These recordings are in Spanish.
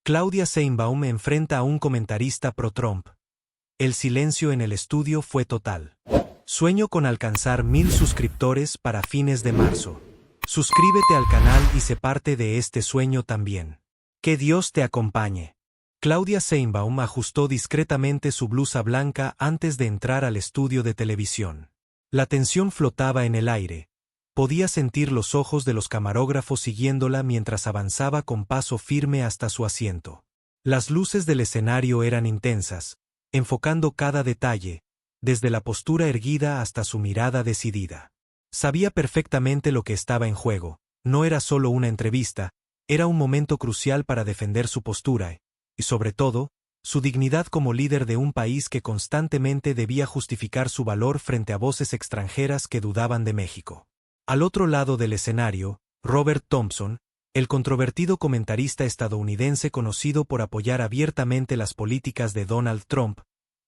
Claudia Sheinbaum enfrenta a un comentarista pro-Trump. El silencio en el estudio fue total. Sueño con alcanzar 1000 suscriptores para fines de marzo. Suscríbete al canal y sé parte de este sueño también. Que Dios te acompañe. Claudia Sheinbaum ajustó discretamente su blusa blanca antes de entrar al estudio de televisión. La tensión flotaba en el aire. Podía sentir los ojos de los camarógrafos siguiéndola mientras avanzaba con paso firme hasta su asiento. Las luces del escenario eran intensas, enfocando cada detalle, desde la postura erguida hasta su mirada decidida. Sabía perfectamente lo que estaba en juego. No era solo una entrevista, era un momento crucial para defender su postura y, sobre todo, su dignidad como líder de un país que constantemente debía justificar su valor frente a voces extranjeras que dudaban de México. Al otro lado del escenario, Robert Thompson, el controvertido comentarista estadounidense conocido por apoyar abiertamente las políticas de Donald Trump,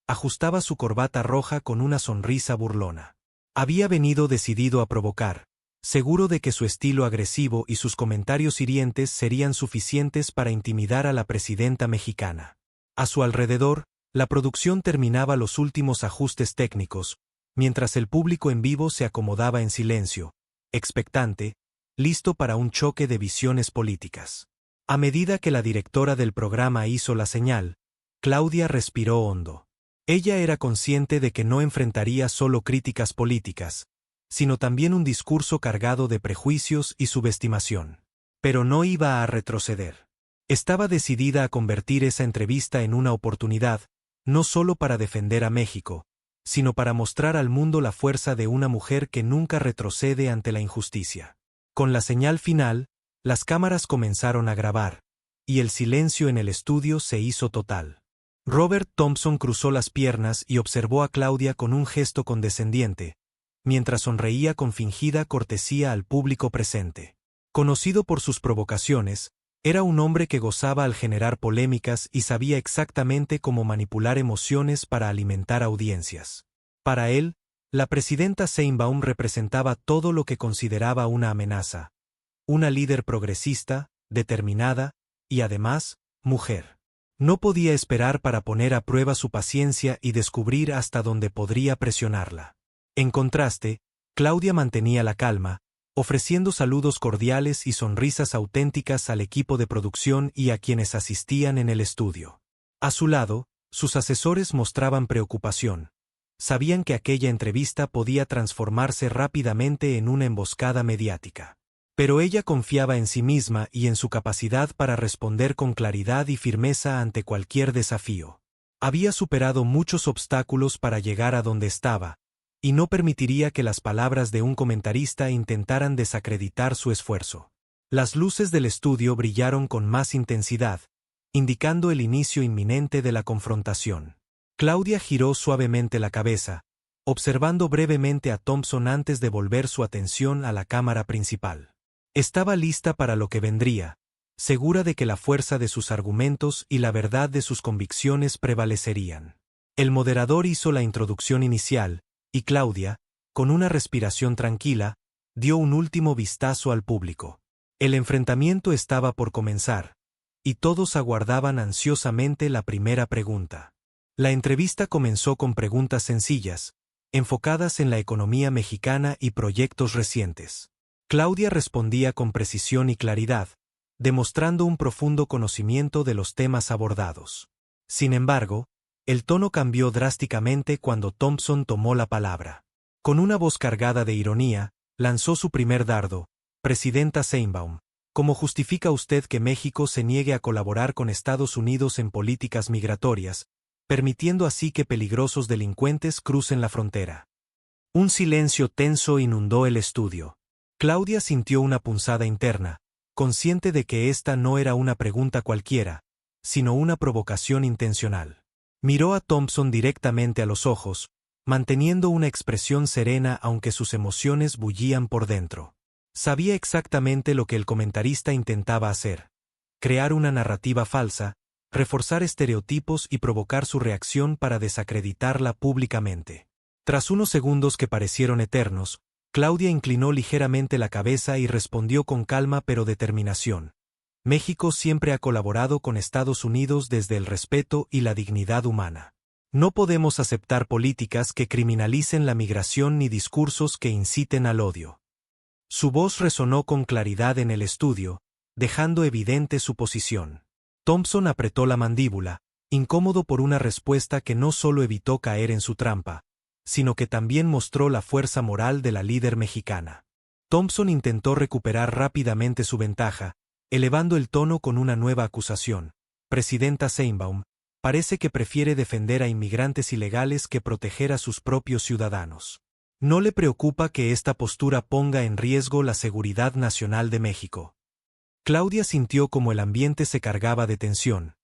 ajustaba su corbata roja con una sonrisa burlona. Había venido decidido a provocar, seguro de que su estilo agresivo y sus comentarios hirientes serían suficientes para intimidar a la presidenta mexicana. A su alrededor, la producción terminaba los últimos ajustes técnicos, mientras el público en vivo se acomodaba en silencio, expectante, listo para un choque de visiones políticas. A medida que la directora del programa hizo la señal, Claudia respiró hondo. Ella era consciente de que no enfrentaría solo críticas políticas, sino también un discurso cargado de prejuicios y subestimación. Pero no iba a retroceder. Estaba decidida a convertir esa entrevista en una oportunidad, no solo para defender a México, sino para mostrar al mundo la fuerza de una mujer que nunca retrocede ante la injusticia. Con la señal final, las cámaras comenzaron a grabar, y el silencio en el estudio se hizo total. Robert Thompson cruzó las piernas y observó a Claudia con un gesto condescendiente, mientras sonreía con fingida cortesía al público presente. Conocido por sus provocaciones, era un hombre que gozaba al generar polémicas y sabía exactamente cómo manipular emociones para alimentar audiencias. Para él, la presidenta Sheinbaum representaba todo lo que consideraba una amenaza. Una líder progresista, determinada, y además, mujer. No podía esperar para poner a prueba su paciencia y descubrir hasta dónde podría presionarla. En contraste, Claudia mantenía la calma, ofreciendo saludos cordiales y sonrisas auténticas al equipo de producción y a quienes asistían en el estudio. A su lado, sus asesores mostraban preocupación. Sabían que aquella entrevista podía transformarse rápidamente en una emboscada mediática. Pero ella confiaba en sí misma y en su capacidad para responder con claridad y firmeza ante cualquier desafío. Había superado muchos obstáculos para llegar a donde estaba, y no permitiría que las palabras de un comentarista intentaran desacreditar su esfuerzo. Las luces del estudio brillaron con más intensidad, indicando el inicio inminente de la confrontación. Claudia giró suavemente la cabeza, observando brevemente a Thompson antes de volver su atención a la cámara principal. Estaba lista para lo que vendría, segura de que la fuerza de sus argumentos y la verdad de sus convicciones prevalecerían. El moderador hizo la introducción inicial, y Claudia, con una respiración tranquila, dio un último vistazo al público. El enfrentamiento estaba por comenzar, y todos aguardaban ansiosamente la primera pregunta. La entrevista comenzó con preguntas sencillas, enfocadas en la economía mexicana y proyectos recientes. Claudia respondía con precisión y claridad, demostrando un profundo conocimiento de los temas abordados. Sin embargo, el tono cambió drásticamente cuando Thompson tomó la palabra. Con una voz cargada de ironía, lanzó su primer dardo. Presidenta Sheinbaum, ¿cómo justifica usted que México se niegue a colaborar con Estados Unidos en políticas migratorias, permitiendo así que peligrosos delincuentes crucen la frontera? Un silencio tenso inundó el estudio. Claudia sintió una punzada interna, consciente de que esta no era una pregunta cualquiera, sino una provocación intencional. Miró a Thompson directamente a los ojos, manteniendo una expresión serena aunque sus emociones bullían por dentro. Sabía exactamente lo que el comentarista intentaba hacer: crear una narrativa falsa, reforzar estereotipos y provocar su reacción para desacreditarla públicamente. Tras unos segundos que parecieron eternos, Claudia inclinó ligeramente la cabeza y respondió con calma pero determinación: México siempre ha colaborado con Estados Unidos desde el respeto y la dignidad humana. No podemos aceptar políticas que criminalicen la migración ni discursos que inciten al odio. Su voz resonó con claridad en el estudio, dejando evidente su posición. Thompson apretó la mandíbula, incómodo por una respuesta que no solo evitó caer en su trampa, sino que también mostró la fuerza moral de la líder mexicana. Thompson intentó recuperar rápidamente su ventaja, elevando el tono con una nueva acusación. Presidenta Sheinbaum, parece que prefiere defender a inmigrantes ilegales que proteger a sus propios ciudadanos. ¿No le preocupa que esta postura ponga en riesgo la seguridad nacional de México? Claudia sintió como el ambiente se cargaba de tensión.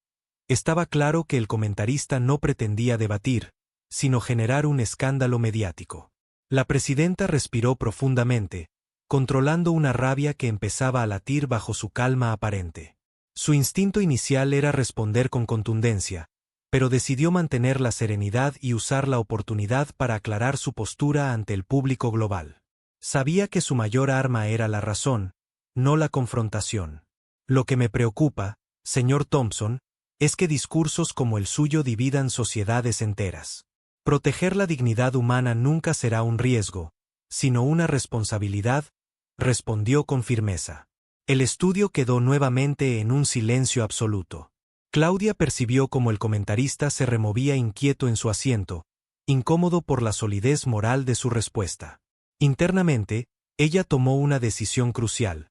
Estaba claro que el comentarista no pretendía debatir, sino generar un escándalo mediático. La presidenta respiró profundamente, controlando una rabia que empezaba a latir bajo su calma aparente. Su instinto inicial era responder con contundencia, pero decidió mantener la serenidad y usar la oportunidad para aclarar su postura ante el público global. Sabía que su mayor arma era la razón, no la confrontación. Lo que me preocupa, señor Thompson, es que discursos como el suyo dividan sociedades enteras. Proteger la dignidad humana nunca será un riesgo, sino una responsabilidad, respondió con firmeza. El estudio quedó nuevamente en un silencio absoluto. Claudia percibió como el comentarista se removía inquieto en su asiento, incómodo por la solidez moral de su respuesta. Internamente, ella tomó una decisión crucial.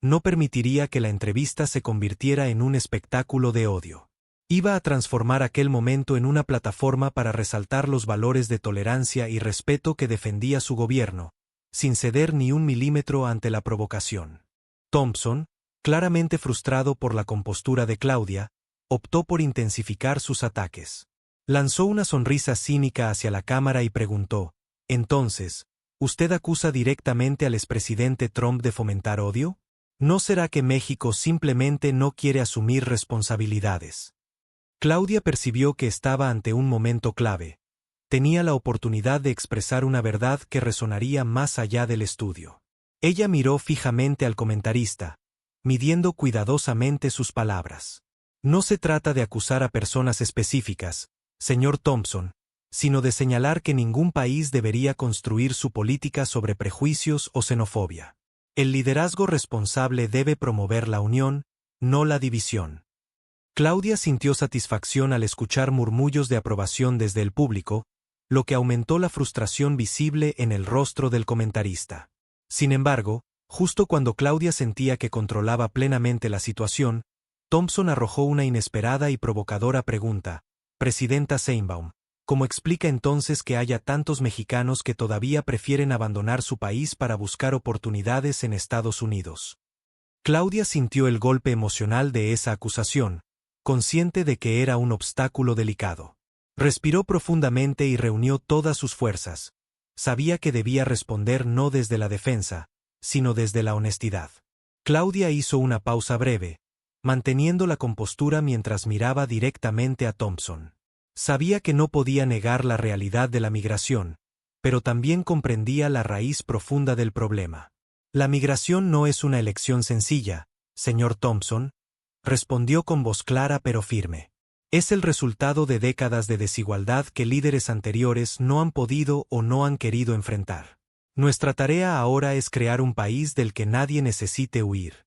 No permitiría que la entrevista se convirtiera en un espectáculo de odio. Iba a transformar aquel momento en una plataforma para resaltar los valores de tolerancia y respeto que defendía su gobierno, sin ceder ni un milímetro ante la provocación. Thompson, claramente frustrado por la compostura de Claudia, optó por intensificar sus ataques. Lanzó una sonrisa cínica hacia la cámara y preguntó, «Entonces, ¿usted acusa directamente al expresidente Trump de fomentar odio? ¿No será que México simplemente no quiere asumir responsabilidades?» Claudia percibió que estaba ante un momento clave. Tenía la oportunidad de expresar una verdad que resonaría más allá del estudio. Ella miró fijamente al comentarista, midiendo cuidadosamente sus palabras. No se trata de acusar a personas específicas, señor Thompson, sino de señalar que ningún país debería construir su política sobre prejuicios o xenofobia. El liderazgo responsable debe promover la unión, no la división. Claudia sintió satisfacción al escuchar murmullos de aprobación desde el público, lo que aumentó la frustración visible en el rostro del comentarista. Sin embargo, justo cuando Claudia sentía que controlaba plenamente la situación, Thompson arrojó una inesperada y provocadora pregunta. Presidenta Sheinbaum, ¿cómo explica entonces que haya tantos mexicanos que todavía prefieren abandonar su país para buscar oportunidades en Estados Unidos? Claudia sintió el golpe emocional de esa acusación, consciente de que era un obstáculo delicado. Respiró profundamente y reunió todas sus fuerzas. Sabía que debía responder no desde la defensa, sino desde la honestidad. Claudia hizo una pausa breve, manteniendo la compostura mientras miraba directamente a Thompson. Sabía que no podía negar la realidad de la migración, pero también comprendía la raíz profunda del problema. La migración no es una elección sencilla, señor Thompson, respondió con voz clara pero firme. Es el resultado de décadas de desigualdad que líderes anteriores no han podido o no han querido enfrentar. Nuestra tarea ahora es crear un país del que nadie necesite huir.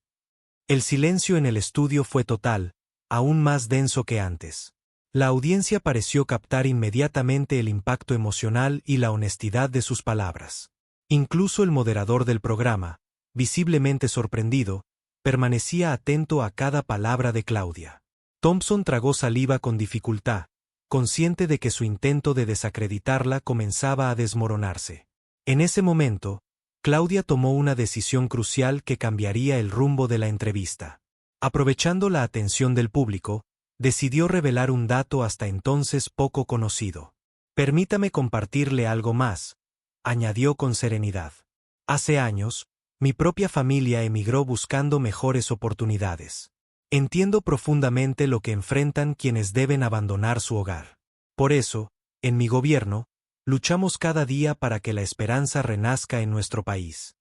El silencio en el estudio fue total, aún más denso que antes. La audiencia pareció captar inmediatamente el impacto emocional y la honestidad de sus palabras. Incluso el moderador del programa, visiblemente sorprendido, permanecía atento a cada palabra de Claudia. Thompson tragó saliva con dificultad, consciente de que su intento de desacreditarla comenzaba a desmoronarse. En ese momento, Claudia tomó una decisión crucial que cambiaría el rumbo de la entrevista. Aprovechando la atención del público, decidió revelar un dato hasta entonces poco conocido. Permítame compartirle algo más, añadió con serenidad. Hace años, mi propia familia emigró buscando mejores oportunidades. Entiendo profundamente lo que enfrentan quienes deben abandonar su hogar. Por eso, en mi gobierno, luchamos cada día para que la esperanza renazca en nuestro país.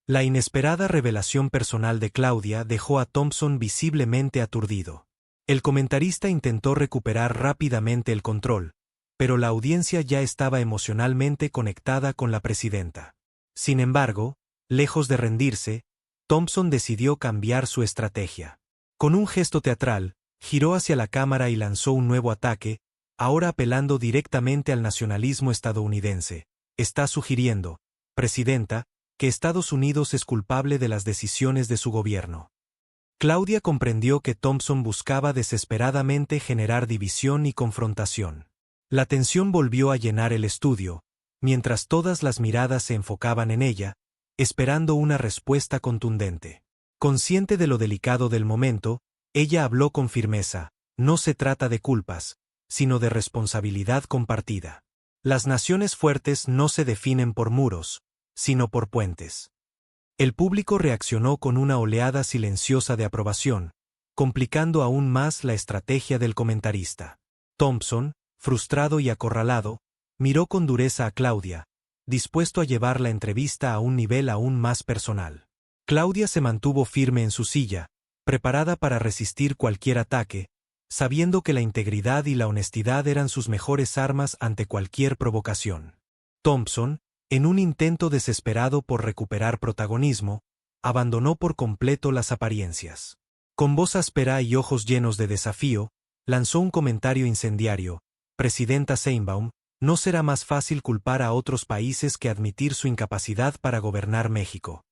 La inesperada revelación personal de Claudia dejó a Thompson visiblemente aturdido. El comentarista intentó recuperar rápidamente el control, pero la audiencia ya estaba emocionalmente conectada con la presidenta. Sin embargo, lejos de rendirse, Thompson decidió cambiar su estrategia. Con un gesto teatral, giró hacia la cámara y lanzó un nuevo ataque, ahora apelando directamente al nacionalismo estadounidense. Está sugiriendo, Presidenta, que Estados Unidos es culpable de las decisiones de su gobierno. Claudia comprendió que Thompson buscaba desesperadamente generar división y confrontación. La tensión volvió a llenar el estudio, mientras todas las miradas se enfocaban en ella, esperando una respuesta contundente. Consciente de lo delicado del momento, ella habló con firmeza: no se trata de culpas, sino de responsabilidad compartida. Las naciones fuertes no se definen por muros, sino por puentes. El público reaccionó con una oleada silenciosa de aprobación, complicando aún más la estrategia del comentarista. Thompson, frustrado y acorralado, miró con dureza a Claudia, dispuesto a llevar la entrevista a un nivel aún más personal. Claudia se mantuvo firme en su silla, preparada para resistir cualquier ataque, sabiendo que la integridad y la honestidad eran sus mejores armas ante cualquier provocación. Thompson, en un intento desesperado por recuperar protagonismo, abandonó por completo las apariencias. Con voz áspera y ojos llenos de desafío, lanzó un comentario incendiario: Presidenta Sheinbaum, no será más fácil culpar a otros países que admitir su incapacidad para gobernar México.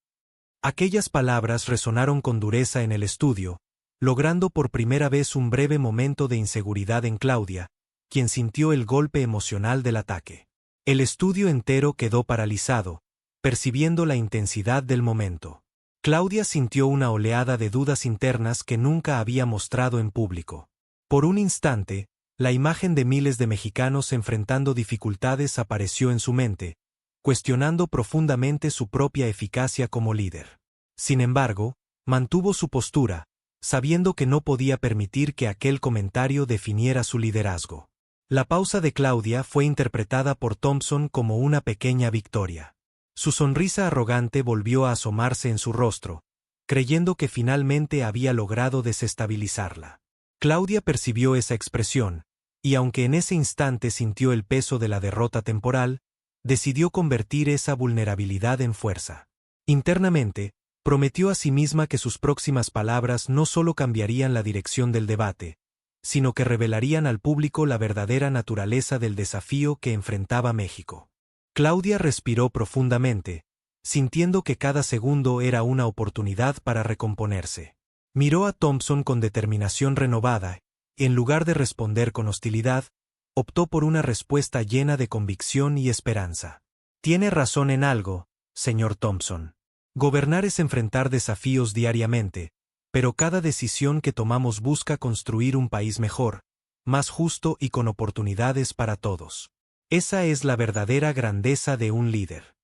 Aquellas palabras resonaron con dureza en el estudio, logrando por primera vez un breve momento de inseguridad en Claudia, quien sintió el golpe emocional del ataque. El estudio entero quedó paralizado, percibiendo la intensidad del momento. Claudia sintió una oleada de dudas internas que nunca había mostrado en público. Por un instante, la imagen de miles de mexicanos enfrentando dificultades apareció en su mente, cuestionando profundamente su propia eficacia como líder. Sin embargo, mantuvo su postura, sabiendo que no podía permitir que aquel comentario definiera su liderazgo. La pausa de Claudia fue interpretada por Thompson como una pequeña victoria. Su sonrisa arrogante volvió a asomarse en su rostro, creyendo que finalmente había logrado desestabilizarla. Claudia percibió esa expresión, y aunque en ese instante sintió el peso de la derrota temporal, decidió convertir esa vulnerabilidad en fuerza. Internamente, prometió a sí misma que sus próximas palabras no solo cambiarían la dirección del debate, sino que revelarían al público la verdadera naturaleza del desafío que enfrentaba México. Claudia respiró profundamente, sintiendo que cada segundo era una oportunidad para recomponerse. Miró a Thompson con determinación renovada, y en lugar de responder con hostilidad, optó por una respuesta llena de convicción y esperanza. Tiene razón en algo, señor Thompson. Gobernar es enfrentar desafíos diariamente, pero cada decisión que tomamos busca construir un país mejor, más justo y con oportunidades para todos. Esa es la verdadera grandeza de un líder.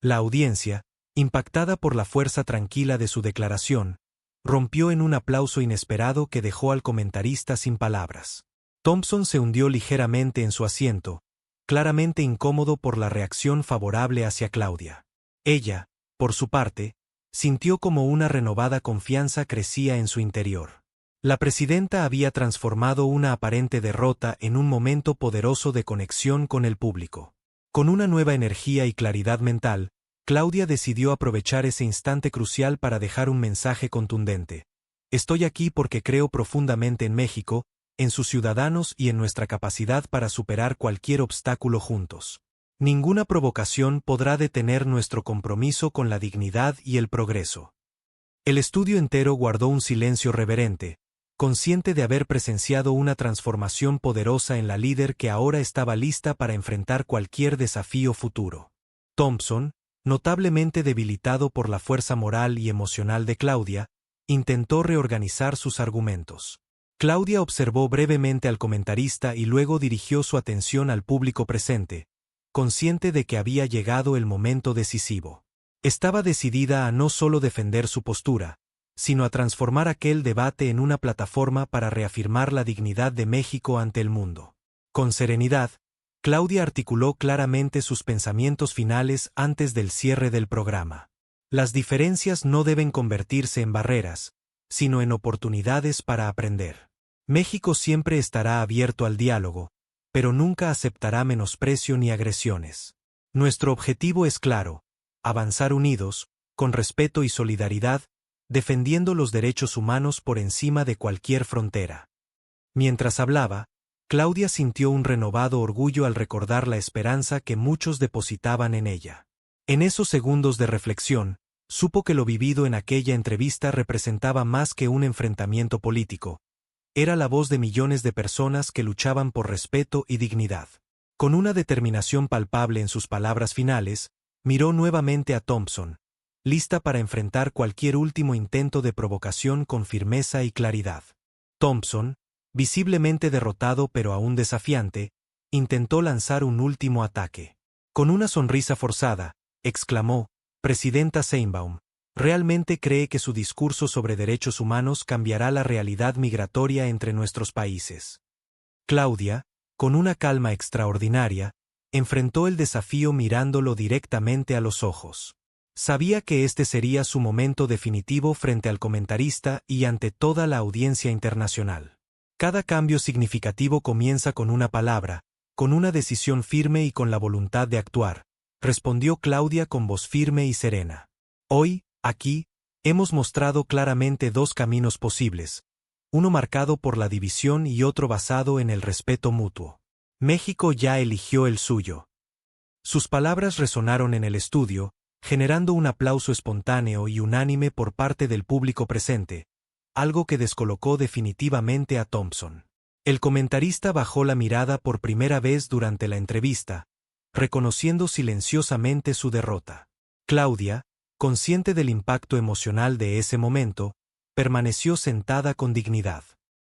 La audiencia, impactada por la fuerza tranquila de su declaración, rompió en un aplauso inesperado que dejó al comentarista sin palabras. Thompson se hundió ligeramente en su asiento, claramente incómodo por la reacción favorable hacia Claudia. Ella, por su parte, sintió como una renovada confianza crecía en su interior. La presidenta había transformado una aparente derrota en un momento poderoso de conexión con el público. Con una nueva energía y claridad mental, Claudia decidió aprovechar ese instante crucial para dejar un mensaje contundente. Estoy aquí porque creo profundamente en México, en sus ciudadanos y en nuestra capacidad para superar cualquier obstáculo juntos. Ninguna provocación podrá detener nuestro compromiso con la dignidad y el progreso. El estudio entero guardó un silencio reverente, consciente de haber presenciado una transformación poderosa en la líder que ahora estaba lista para enfrentar cualquier desafío futuro. Thompson, notablemente debilitado por la fuerza moral y emocional de Claudia, intentó reorganizar sus argumentos. Claudia observó brevemente al comentarista y luego dirigió su atención al público presente, consciente de que había llegado el momento decisivo. Estaba decidida a no solo defender su postura, sino a transformar aquel debate en una plataforma para reafirmar la dignidad de México ante el mundo. Con serenidad, Claudia articuló claramente sus pensamientos finales antes del cierre del programa. Las diferencias no deben convertirse en barreras, sino en oportunidades para aprender. México siempre estará abierto al diálogo, pero nunca aceptará menosprecio ni agresiones. Nuestro objetivo es claro: avanzar unidos, con respeto y solidaridad, defendiendo los derechos humanos por encima de cualquier frontera. Mientras hablaba, Claudia sintió un renovado orgullo al recordar la esperanza que muchos depositaban en ella. En esos segundos de reflexión, supo que lo vivido en aquella entrevista representaba más que un enfrentamiento político. Era la voz de millones de personas que luchaban por respeto y dignidad. Con una determinación palpable en sus palabras finales, miró nuevamente a Thompson, lista para enfrentar cualquier último intento de provocación con firmeza y claridad. Thompson, visiblemente derrotado pero aún desafiante, intentó lanzar un último ataque. Con una sonrisa forzada, exclamó: «Presidenta Sheinbaum, ¿realmente cree que su discurso sobre derechos humanos cambiará la realidad migratoria entre nuestros países?». Claudia, con una calma extraordinaria, enfrentó el desafío mirándolo directamente a los ojos. Sabía que este sería su momento definitivo frente al comentarista y ante toda la audiencia internacional. Cada cambio significativo comienza con una palabra, con una decisión firme y con la voluntad de actuar, respondió Claudia con voz firme y serena. Hoy, aquí, hemos mostrado claramente dos caminos posibles, uno marcado por la división y otro basado en el respeto mutuo. México ya eligió el suyo. Sus palabras resonaron en el estudio, generando un aplauso espontáneo y unánime por parte del público presente, algo que descolocó definitivamente a Thompson. El comentarista bajó la mirada por primera vez durante la entrevista, reconociendo silenciosamente su derrota. Claudia, consciente del impacto emocional de ese momento, permaneció sentada con dignidad.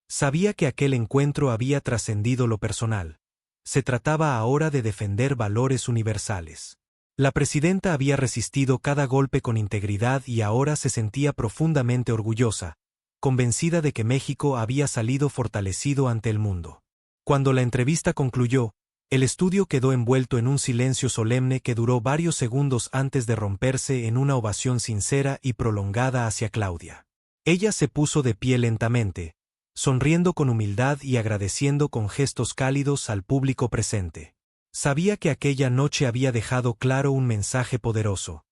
Sabía que aquel encuentro había trascendido lo personal. Se trataba ahora de defender valores universales. La presidenta había resistido cada golpe con integridad y ahora se sentía profundamente orgullosa, convencida de que México había salido fortalecido ante el mundo. Cuando la entrevista concluyó, el estudio quedó envuelto en un silencio solemne que duró varios segundos antes de romperse en una ovación sincera y prolongada hacia Claudia. Ella se puso de pie lentamente, sonriendo con humildad y agradeciendo con gestos cálidos al público presente. Sabía que aquella noche había dejado claro un mensaje poderoso.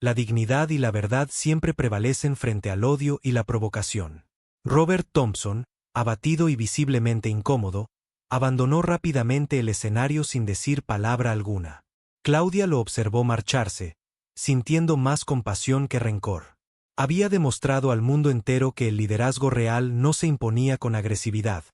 La dignidad y la verdad siempre prevalecen frente al odio y la provocación. Robert Thompson, abatido y visiblemente incómodo, abandonó rápidamente el escenario sin decir palabra alguna. Claudia lo observó marcharse, sintiendo más compasión que rencor. Había demostrado al mundo entero que el liderazgo real no se imponía con agresividad,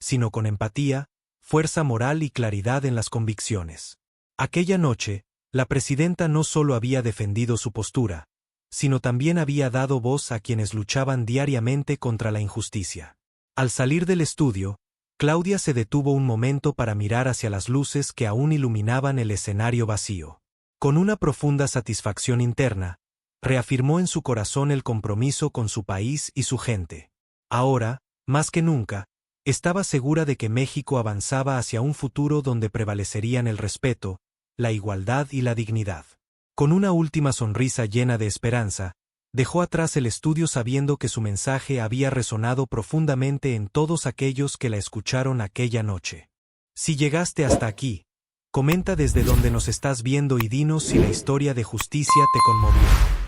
sino con empatía, fuerza moral y claridad en las convicciones. Aquella noche, la presidenta no solo había defendido su postura, sino también había dado voz a quienes luchaban diariamente contra la injusticia. Al salir del estudio, Claudia se detuvo un momento para mirar hacia las luces que aún iluminaban el escenario vacío. Con una profunda satisfacción interna, reafirmó en su corazón el compromiso con su país y su gente. Ahora, más que nunca, estaba segura de que México avanzaba hacia un futuro donde prevalecerían el respeto, la igualdad y la dignidad. Con una última sonrisa llena de esperanza, dejó atrás el estudio sabiendo que su mensaje había resonado profundamente en todos aquellos que la escucharon aquella noche. Si llegaste hasta aquí, comenta desde donde nos estás viendo y dinos si la historia de justicia te conmovió.